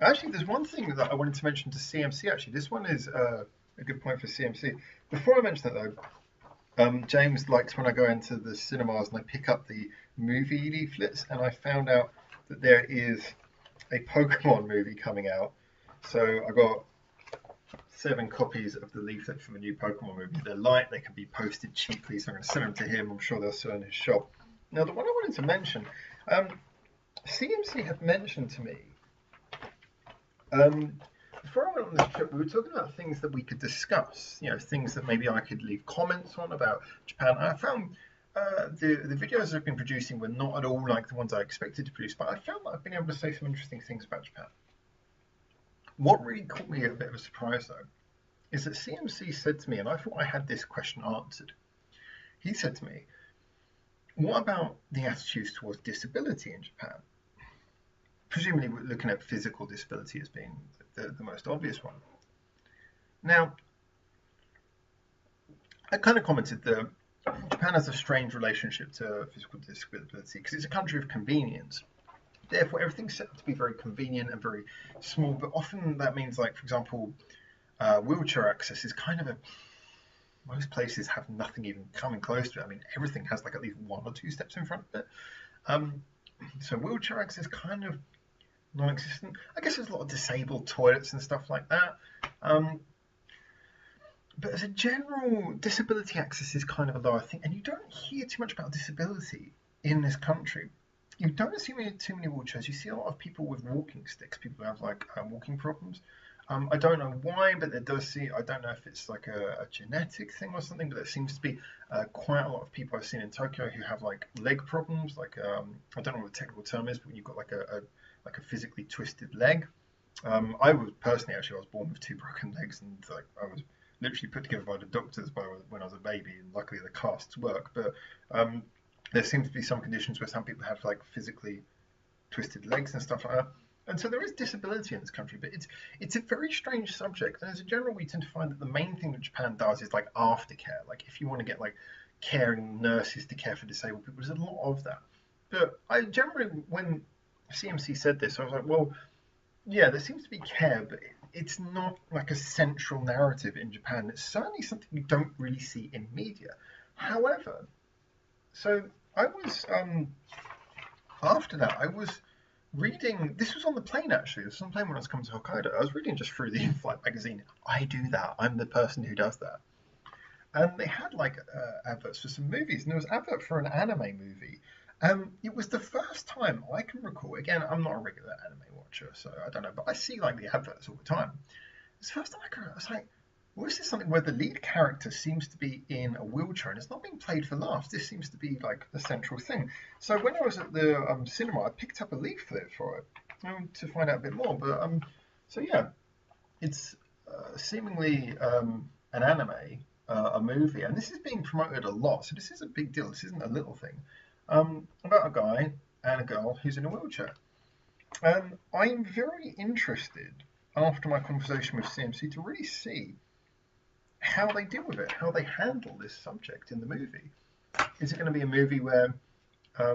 A: actually, there's one thing that I wanted to mention to CMC, actually. This one is a good point for CMC. Before I mention that, though, James likes when I go into the cinemas and I pick up the movie leaflets, and I found out that there is a Pokemon movie coming out. So I got 7 copies of the leaflet for the new Pokemon movie. They're light, they can be posted cheaply, so I'm going to send them to him. I'm sure they'll sell in his shop. Now, the one I wanted to mention, CMC had mentioned to me, before I went on this trip, we were talking about things that we could discuss, things that maybe I could leave comments on about Japan. I found the videos I've been producing were not at all like the ones I expected to produce, but I found that I've been able to say some interesting things about Japan. What really caught me a bit of a surprise, though, is that CMC said to me, and I thought I had this question answered. He said to me, what about the attitudes towards disability in Japan? Presumably we're looking at physical disability as being the most obvious one. Now, I kind of commented that Japan has a strange relationship to physical disability because it's a country of convenience. therefore everything's set up to be very convenient and very small. But often that means, like, for example, wheelchair access is kind of a most places have nothing even coming close to it. I mean, everything has like at least 1 or 2 steps in front of it. So wheelchair access is kind of non-existent. I guess there's a lot of disabled toilets and stuff like that. But as a general, disability access is kind of a lower thing, and you don't hear too much about disability in this country. You don't see too many wheelchairs. You see a lot of people with walking sticks, people who have like walking problems. I don't know why, but there does see. I don't know if it's like a genetic thing or something, but there seems to be quite a lot of people I've seen in Tokyo who have like leg problems. Like I don't know what the technical term is, but when you've got like a physically twisted leg. I was personally actually I was born with 2 broken legs, and like I was literally put together by the doctors when I was a baby, and luckily the casts work. But there seems to be some conditions where some people have like physically twisted legs and stuff like that. And so there is disability in this country, but it's a very strange subject. And as a general, we tend to find that the main thing that Japan does is like aftercare. Like if you want to get like caring nurses to care for disabled people, there's a lot of that. But I generally, when CMC said this, I was like, well, yeah, there seems to be care, but it's not like a central narrative in Japan. It's certainly something you don't really see in media. However, so I was after that I was reading. This was on the plane actually. This was on the plane when I was coming to Hokkaido. I was reading just through the in-flight magazine. I do that. I'm the person who does that. And they had like adverts for some movies, and there was an advert for an anime movie. It was the first time I can recall. Again, I'm not a regular anime watcher, so I don't know, but I see like the adverts all the time. It's the first time I was like, well, this is something where the lead character seems to be in a wheelchair and it's not being played for laughs. This seems to be like the central thing. So when I was at the cinema, I picked up a leaflet for it to find out a bit more. But so yeah, it's seemingly an anime, a movie, and this is being promoted a lot. So this is a big deal. This isn't a little thing. About a guy and a girl who's in a wheelchair. I'm very interested after my conversation with CMC to really see how they deal with it, how they handle this subject in the movie. Is it going to be a movie where I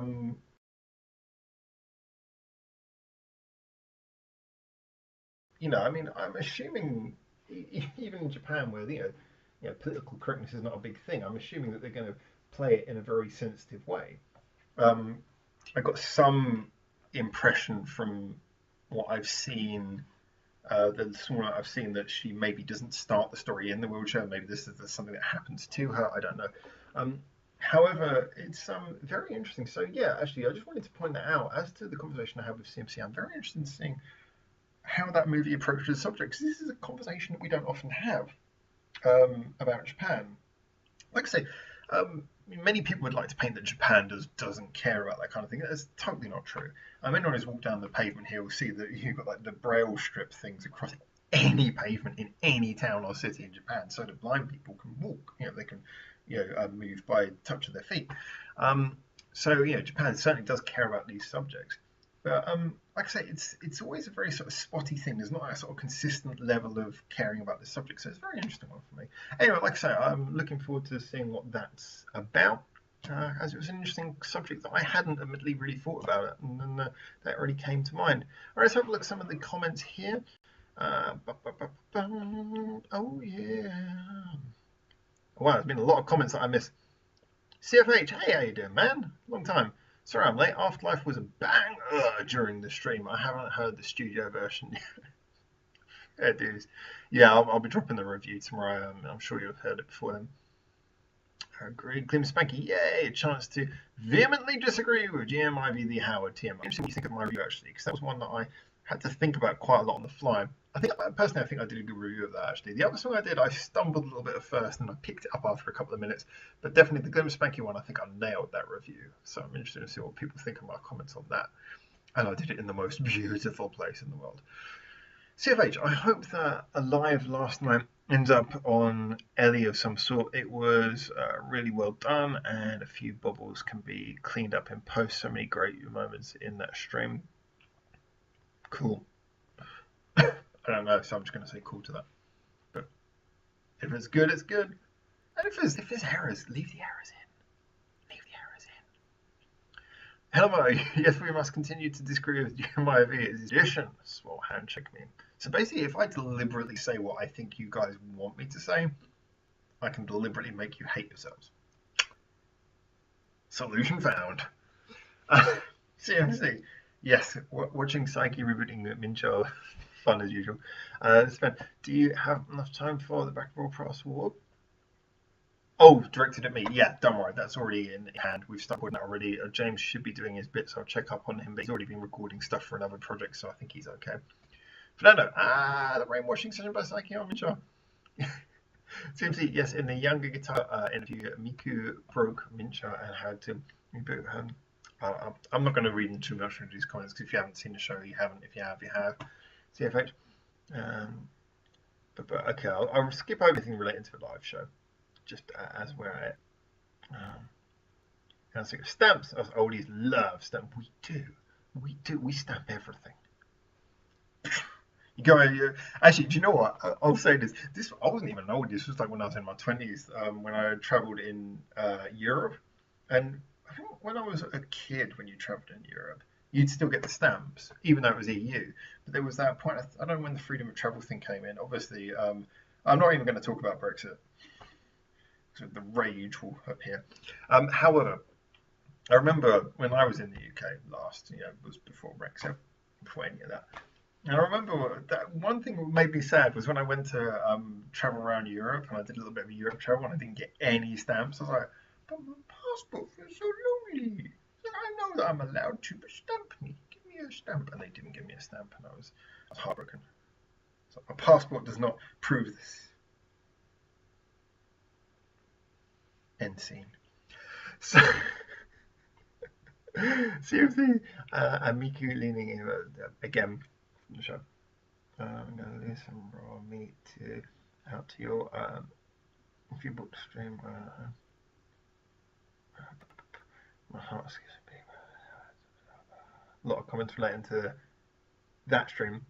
A: mean, I'm assuming even in Japan where political correctness is not a big thing, I'm assuming that they're going to play it in a very sensitive way. I got some impression from what I've seen, the small I've seen, that she maybe doesn't start the story in the wheelchair. Maybe this is something that happens to her. I don't know. However, it's very interesting. So yeah, actually, I just wanted to point that out. As to the conversation I had with CMC, I'm very interested in seeing how that movie approaches the subject. Because this is a conversation that we don't often have about Japan. Like I say, many people would like to paint that Japan doesn't care about that kind of thing. That's totally not true. Anyone who's walked down the pavement here will see that you've got like the braille strip things across any pavement in any town or city in Japan, so that blind people can walk. They can move by touch of their feet. So Japan certainly does care about these subjects. But like I say, it's always a very sort of spotty thing. There's not a sort of consistent level of caring about this subject, so it's a very interesting one for me. Anyway, like I say, I'm looking forward to seeing what that's about, as it was an interesting subject that I hadn't admittedly really thought about it, and then that really came to mind. All right, let's have a look at some of the comments here. Oh yeah. Wow, there's been a lot of comments that I missed. CFH, hey, how you doing, man? Long time. Sorry I'm late. Afterlife was a bang during the stream. I haven't heard the studio version yet. Yeah, dudes. Yeah, I'll be dropping the review tomorrow. I'm sure you've heard it before then. Agreed. Glim Spanky, yay! A chance to vehemently disagree with GMIV the Howard TM. I'm interested what you think of my review, actually, because that was one that I had to think about quite a lot on the fly. I think I did a good review of that, actually. The other song I did, I stumbled a little bit at first, and I picked it up after a couple of minutes. But definitely the Glim Spanky one, I think I nailed that review. So I'm interested to see what people think of my comments on that. And I did it in the most beautiful place in the world. CFH, I hope that a live last night ends up on Ellie of some sort. It was really well done, and a few bubbles can be cleaned up in post. So many great moments in that stream. Cool. I don't know, so I'm just going to say cool to that. But if it's good, it's good. And if there's errors, leave the errors in. Leave the errors Hello, yes, we must continue to disagree with Jeremiah Via's edition. Small handshake meme. So basically, if I deliberately say what I think you guys want me to say, I can deliberately make you hate yourselves. Solution found. CMC. Yes, watching Psyche rebooting Mincho, fun as usual. Sven, do you have enough time for the Backball Cross War? Oh, directed at me. Yeah, don't worry, that's already in hand. We've started that already. James should be doing his bit, so I'll check up on him. But he's already been recording stuff for another project, so I think he's okay. Fernando, the brainwashing session by Psyche on Mincho. CMC, yes, in the younger guitar interview, Miku broke Mincho and had to reboot her. I'm not going to read in too much into these comments because if you haven't seen the show, you haven't. If you have, you have. CFH. But okay, I'll skip over everything related to the live show, just as we're at it. Stamps, us oldies love stamp. We do. We stamp everything. You go, actually, do you know what? I'll say this. I wasn't even old. This was like when I was in my 20s, when I traveled in Europe. And I think when I was a kid, when you traveled in Europe, you'd still get the stamps, even though it was EU. But there was that point, I don't know when the freedom of travel thing came in. Obviously, I'm not even going to talk about Brexit. So the rage will appear. However, I remember when I was in the UK last, it was before Brexit, before any of that. And I remember that one thing that made me sad was when I went to travel around Europe and I did a little bit of Europe travel and I didn't get any stamps. I was like, but my passport feels so lonely. I know that I'm allowed to, but stamp me. Give me a stamp. And they didn't give me a stamp and I was heartbroken. So my passport does not prove this. End scene. So, seriously, Miku leaning in again. Sure. I'm going to lose some raw meat out to your if you book the stream. My heart skips a beat. A lot of comments relating to that stream.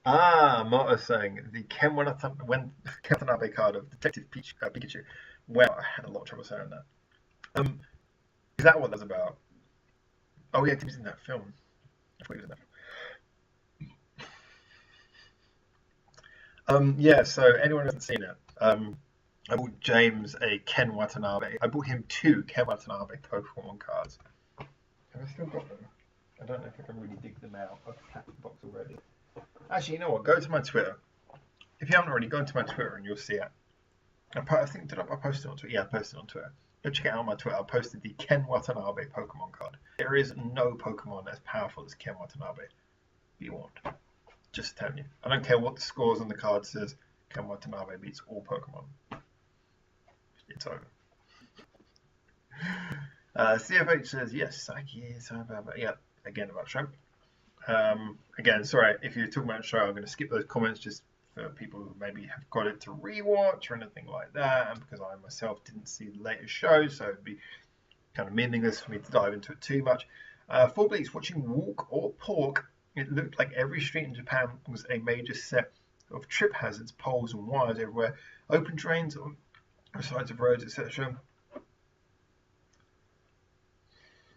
A: Mata saying the Ken Watanabe card of Detective Pikachu. Well, I had a lot of trouble saying that. Is that what that's about? Oh yeah, he was in that film. I thought he was in that film. Yeah, so anyone who hasn't seen it, I bought James a Ken Watanabe. I bought him 2 Ken Watanabe Pokemon cards. Have I still got them? I don't know if I can really dig them out. I've packed the box already. Actually, you know what? Go to my Twitter. If you haven't already, go to my Twitter and you'll see it. I think, did I post it on Twitter? Yeah, I posted it on Twitter. Go check it out on my Twitter. I posted the Ken Watanabe Pokemon card. There is no Pokemon as powerful as Ken Watanabe. You want. Just telling you. I don't care what the scores on the card says. Ken Watanabe beats all Pokemon. It's over. CFH says, yes, Psyche is yeah, again about shrimp. Again, sorry, if you're talking about the show, I'm going to skip those comments just for people who maybe have got it to rewatch or anything like that, and because I myself didn't see the latest show, so it'd be kind of meaningless for me to dive into it too much. For Bleaks, watching Walk or Pork, it looked like every street in Japan was a major set of trip hazards, poles and wires everywhere, open drains on sides of roads, etc.